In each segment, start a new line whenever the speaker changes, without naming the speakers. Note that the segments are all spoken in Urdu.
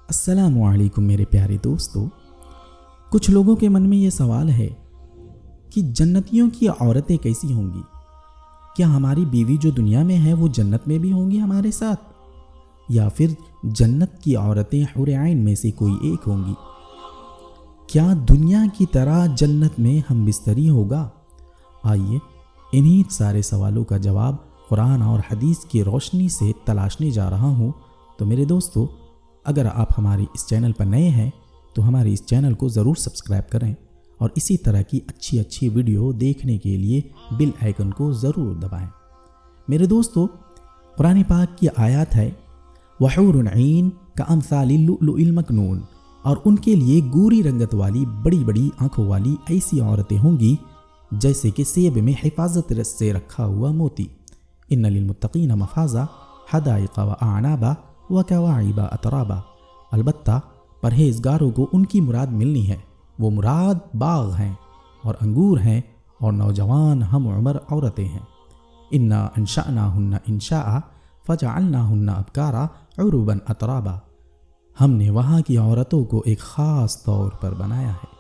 السلام علیکم میرے پیارے دوستو، کچھ لوگوں کے من میں یہ سوال ہے کہ جنتیوں کی عورتیں کیسی ہوں گی؟ کیا ہماری بیوی جو دنیا میں ہے وہ جنت میں بھی ہوں گی ہمارے ساتھ، یا پھر جنت کی عورتیں حور عین میں سے کوئی ایک ہوں گی؟ کیا دنیا کی طرح جنت میں ہم بستری ہوگا؟ آئیے انہی سارے سوالوں کا جواب قرآن اور حدیث کی روشنی سے تلاشنے جا رہا ہوں۔ تو میرے دوستو، اگر آپ ہمارے اس چینل پر نئے ہیں تو ہمارے اس چینل کو ضرور سبسکرائب کریں اور اسی طرح کی اچھی ویڈیو دیکھنے کے لیے بیل آئیکن کو ضرور دبائیں۔ میرے دوستو، قرآن پاک کی آیات ہے وحور عین کامثال اللؤلؤ المکنون، اور ان کے لیے گوری رنگت والی بڑی بڑی آنکھوں والی ایسی عورتیں ہوں گی جیسے کہ سیب میں حفاظت سے رکھا ہوا موتی۔ ان للمتقین مفازا حدائق واعنابا وکواعب اترابا، البتہ پرہیزگاروں کو ان کی مراد ملنی ہے، وہ مراد باغ ہیں اور انگور ہیں اور نوجوان ہم عمر عورتیں ہیں۔ انا انشأناہن انشاء فجعلناہن ابکارا عربا اترابا، ہم نے وہاں کی عورتوں کو ایک خاص طور پر بنایا ہے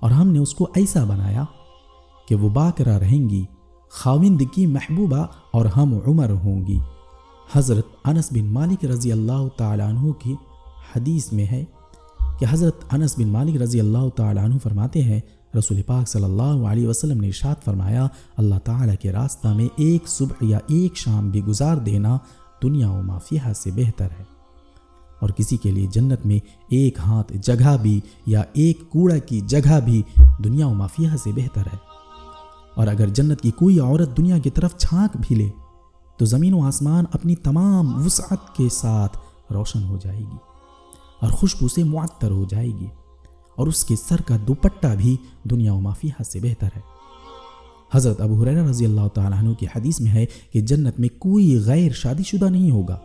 اور ہم نے اس کو ایسا بنایا کہ وہ باکرہ رہیں گی، خاوند کی محبوبہ اور ہم عمر ہوں گی۔ حضرت انس بن مالک رضی اللہ تعالیٰ عنہ کی حدیث میں ہے کہ حضرت انس بن مالک رضی اللہ تعالیٰ عنہ فرماتے ہیں رسول پاک صلی اللہ علیہ وسلم نے ارشاد فرمایا، اللہ تعالیٰ کے راستہ میں ایک صبح یا ایک شام بھی گزار دینا دنیا و ما فیہا سے بہتر ہے، اور کسی کے لیے جنت میں ایک ہاتھ جگہ بھی یا ایک کوڑا کی جگہ بھی دنیا و ما فیہا سے بہتر ہے۔ اور اگر جنت کی کوئی عورت دنیا کی طرف چھانک بھی لے تو زمین و آسمان اپنی تمام وسعت کے ساتھ روشن ہو جائے گی اور خوشبو سے معطر ہو جائے گی، اور اس کے سر کا دوپٹہ بھی دنیا و ما فیہا سے بہتر ہے۔ حضرت ابو ہریرہ رضی اللہ تعالیٰ عنہ کی حدیث میں ہے کہ جنت میں کوئی غیر شادی شدہ نہیں ہوگا۔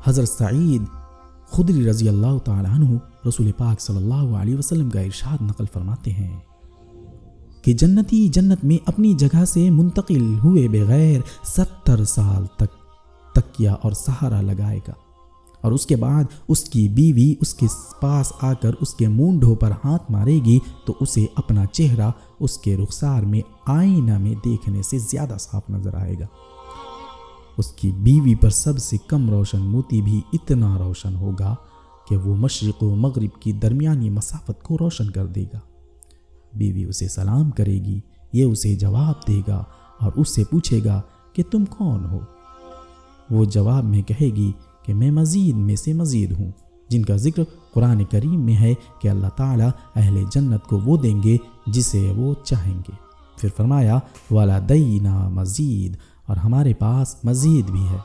حضرت سعید خدری رضی اللہ تعالیٰ عنہ رسول پاک صلی اللہ علیہ وسلم کا ارشاد نقل فرماتے ہیں کہ جنتی جنت میں اپنی جگہ سے منتقل ہوئے بغیر 70 سال تک تکیہ اور سہارا لگائے گا، اور اس کے بعد اس کی بیوی اس کے پاس آ کر اس کے مونڈھوں پر ہاتھ مارے گی تو اسے اپنا چہرہ اس کے رخسار میں آئینہ میں دیکھنے سے زیادہ صاف نظر آئے گا۔ اس کی بیوی پر سب سے کم روشن موتی بھی اتنا روشن ہوگا کہ وہ مشرق و مغرب کی درمیانی مسافت کو روشن کر دے گا۔ بیوی اسے سلام کرے گی، یہ اسے جواب دے گا اور اس سے پوچھے گا کہ تم کون ہو؟ وہ جواب میں کہے گی کہ میں مزید میں سے مزید ہوں، جن کا ذکر قرآن کریم میں ہے کہ اللہ تعالیٰ اہل جنت کو وہ دیں گے جسے وہ چاہیں گے۔ پھر فرمایا وَلَدَيْنَا مزید، اور ہمارے پاس مزید بھی ہے۔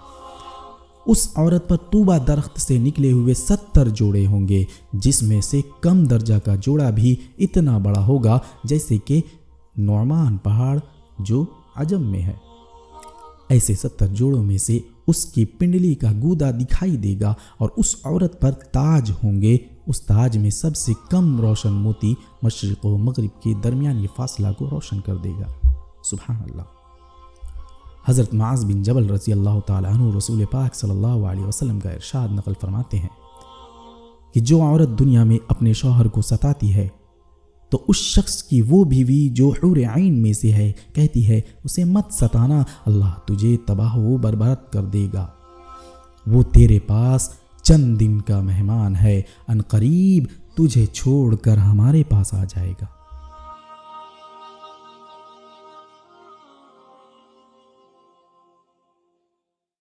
اس عورت پر طوبہ درخت سے نکلے ہوئے 70 جوڑے ہوں گے، جس میں سے کم درجہ کا جوڑا بھی اتنا بڑا ہوگا جیسے کہ نعمان پہاڑ جو عجم میں ہے۔ ایسے 70 جوڑوں میں سے اس کی پنڈلی کا گودا دکھائی دے گا، اور اس عورت پر تاج ہوں گے، اس تاج میں سب سے کم روشن موتی مشرق و مغرب کے درمیانی فاصلہ کو روشن کر دے گا۔ سبحان اللہ۔ حضرت معاذ بن جبل رضی اللہ تعالیٰ عنہ رسول پاک صلی اللہ علیہ وسلم کا ارشاد نقل فرماتے ہیں کہ جو عورت دنیا میں اپنے شوہر کو ستاتی ہے تو اس شخص کی وہ بیوی جو حور عین میں سے ہے کہتی ہے اسے مت ستانا، اللہ تجھے تباہ و برباد کر دے گا، وہ تیرے پاس چند دن کا مہمان ہے، ان قریب تجھے چھوڑ کر ہمارے پاس آ جائے گا۔